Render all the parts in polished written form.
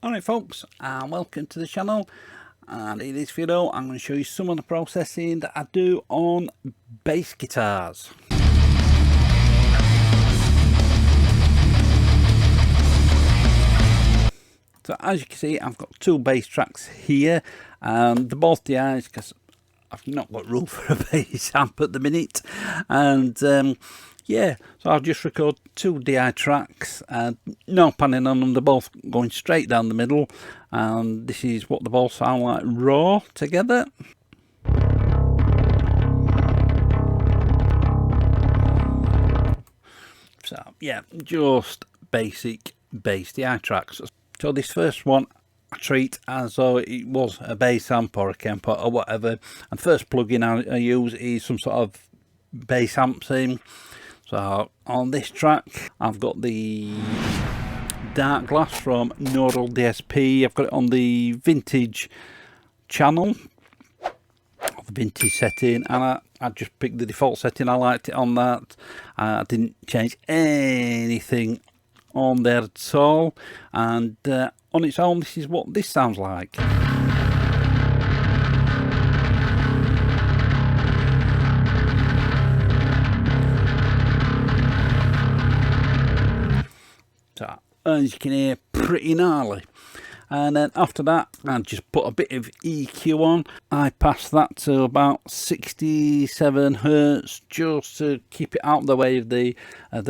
Alright folks, and welcome to the channel, and in this video I'm going to show you some of the processing that I do on bass guitars. So as you can see, I've got two bass tracks here, and they're both DIs because I've not got room for a bass amp at the minute, and yeah, so I'll just record two DI tracks, and no panning on them, they're both going straight down the middle, and this is what they both sound like raw together. So yeah, just basic bass DI tracks. So this first one I treat as though it was a bass amp or a Kemp or whatever, and first plugin I use is some sort of bass amp thing. So on this track I've got the dark glass from Neural DSP. I've got it on the vintage channel, the vintage setting, and I just picked the default setting. I liked it on that. I didn't change anything on there at all, and on its own this is what this sounds like. So as you can hear, pretty gnarly. And then after that I just put a bit of EQ on. I passed that to about 67 hertz just to keep it out of the way of the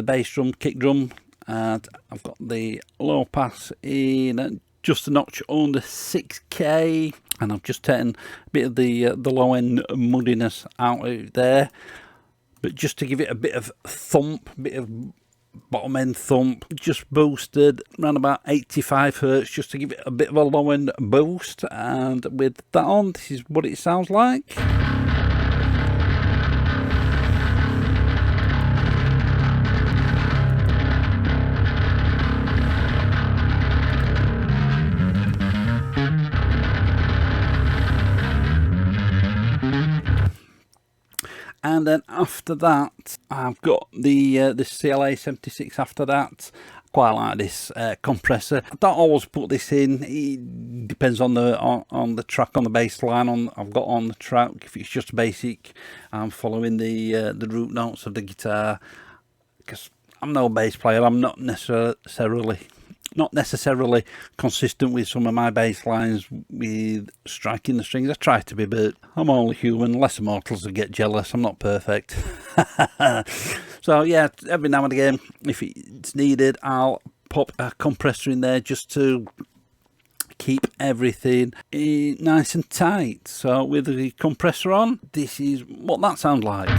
bass drum, kick drum. And I've got the low pass in just a notch under 6k, and I've just taken a bit of the low end muddiness out of there, but just to give it a bit of thump, bit of bottom end thump, just boosted around about 85 hertz just to give it a bit of a low end boost. And with that on, this is what it sounds like. And then after that I've got the CLA 76 after that. Quite like this compressor. I don't always put this in, it depends on the track, on the bass line I've got on the track. If it's just basic, I'm following the root notes of the guitar, because I'm no bass player. I'm not necessarily consistent with some of my bass lines with striking the strings. I try to be, but I'm only human. Lesser mortals will get jealous. I'm not perfect. So yeah, every now and again, if it's needed, I'll pop a compressor in there just to keep everything nice and tight. So with the compressor on, this is what that sounds like.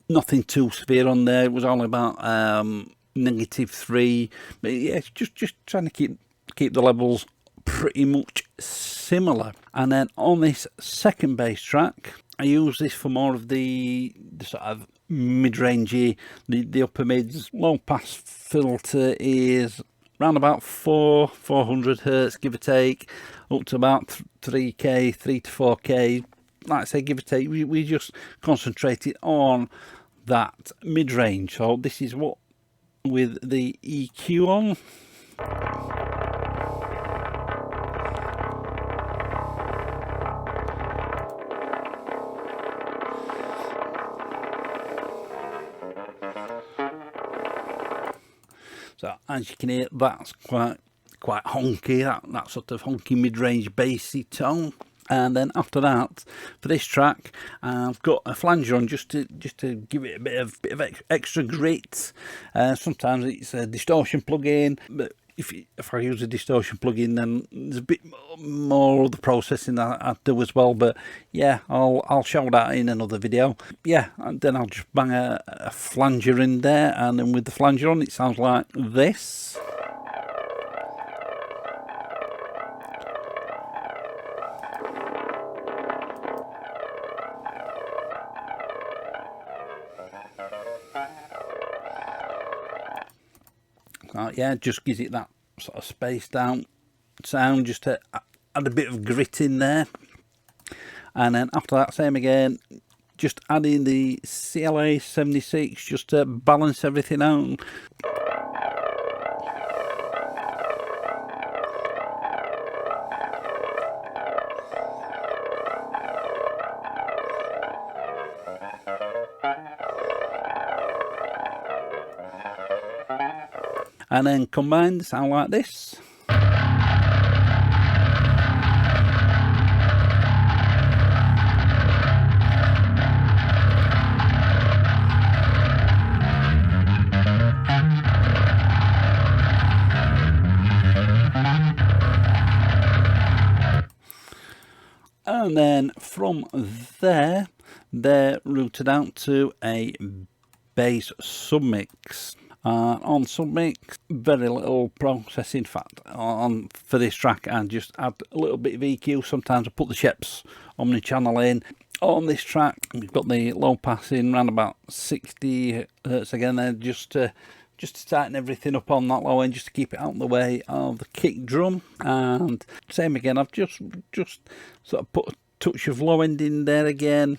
Nothing too severe on there. It was only about -3, but yeah, it's just trying to keep the levels pretty much similar. And then on this second bass track, I use this for more of the sort of mid-rangey, the upper mids. Low pass filter is around about 400 hertz, give or take, up to about 3k, 3 to 4k. Like I say, give or take, we just concentrate it on that mid-range. So this is what with the EQ on. So as you can hear, that's quite honky, that sort of honky mid-range bassy tone. And then after that, for this track, I've got a flanger on just to give it a bit of extra grit. Sometimes it's a distortion plug-in, but if I use a distortion plug-in, then there's a bit more of the processing that I do as well. But yeah, I'll show that in another video. Yeah, and then I'll just bang a flanger in there, and then with the flanger on, it sounds like this. Yeah, just gives it that sort of spaced out sound, just to add a bit of grit in there. And then after that, same again, just adding the CLA 76 just to balance everything out. And then combined, sound like this. And then from there, they're routed out to a bass submix. On submix, very little processing. In fact, for this track, I just add a little bit of EQ. Sometimes I put the Sheps omni-channel in. On this track, we've got the low pass in around about 60 hertz again there, just to tighten everything up on that low end, just to keep it out of the way of the kick drum. And same again, I've just sort of put a touch of low end in there again.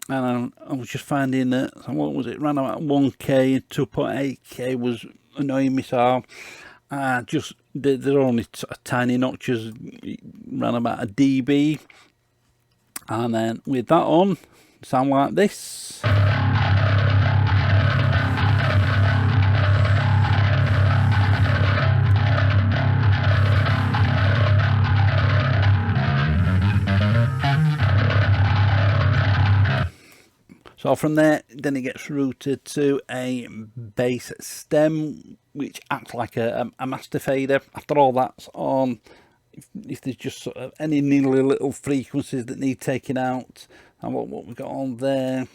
And I was just finding that, what was it, around about 1K and 2.8K was annoying me, so just they're only tiny notches, around about a dB. And then with that on, sound like this. So from there, then it gets routed to a bass stem, which acts like a master fader. After all that's on, if there's just sort of any niggly little frequencies that need taking out, and what we've got on there,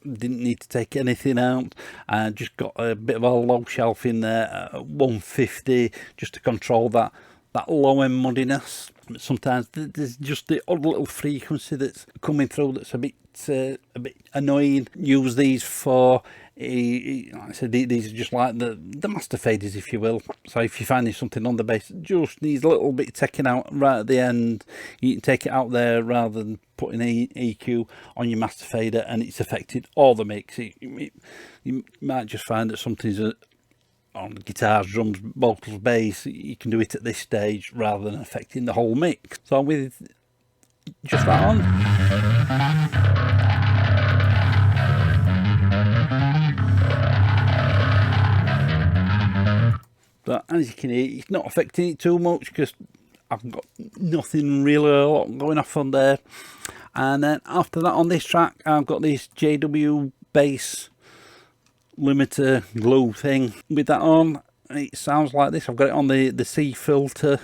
didn't need to take anything out. Just got a bit of a low shelf in there at 150, just to control that low end muddiness. Sometimes there's just the odd little frequency that's coming through that's a bit annoying. Use these for, like I said, these are just like the master faders, if you will. So if you're finding something on the bass that just needs a little bit taken out right at the end, you can take it out there rather than putting EQ on your master fader and it's affected all the mix. You might just find that something's on guitars, drums, vocals, bass, you can do it at this stage rather than affecting the whole mix. So with just that on, but as you can hear, it's not affecting it too much because I've got nothing really a lot going off on there. And then after that, on this track, I've got this JW bass limiter glue thing. With that on, it sounds like this. I've got it on the C filter.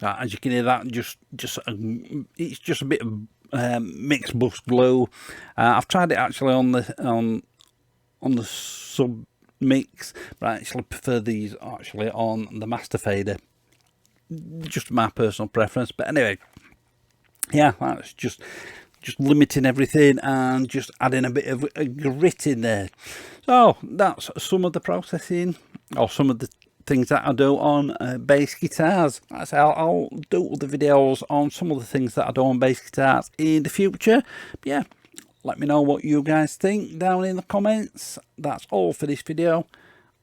As you can hear, that it's just a bit of mixed bus glue. I've tried it actually on the sub mix, but I actually prefer these actually on the master fader. Just my personal preference. But anyway, yeah, that's just limiting everything and just adding a bit of a grit in there. So that's some of the processing, or some of the things that I do on bass guitars. I'll do other videos on some of the things that I do on bass guitars in the future. But yeah, let me know what you guys think down in the comments. That's all for this video,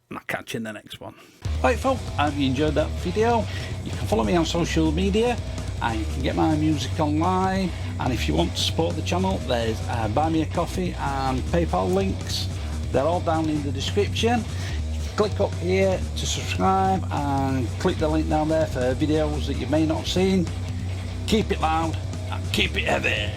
and I'll catch you in the next one. Right folks, I hope you enjoyed that video. You can follow me on social media and you can get my music online, and if you want to support the channel, there's buy me a coffee and PayPal links. They're all down in the description. Click up here to subscribe and click the link down there for videos that you may not have seen. Keep it loud and keep it heavy.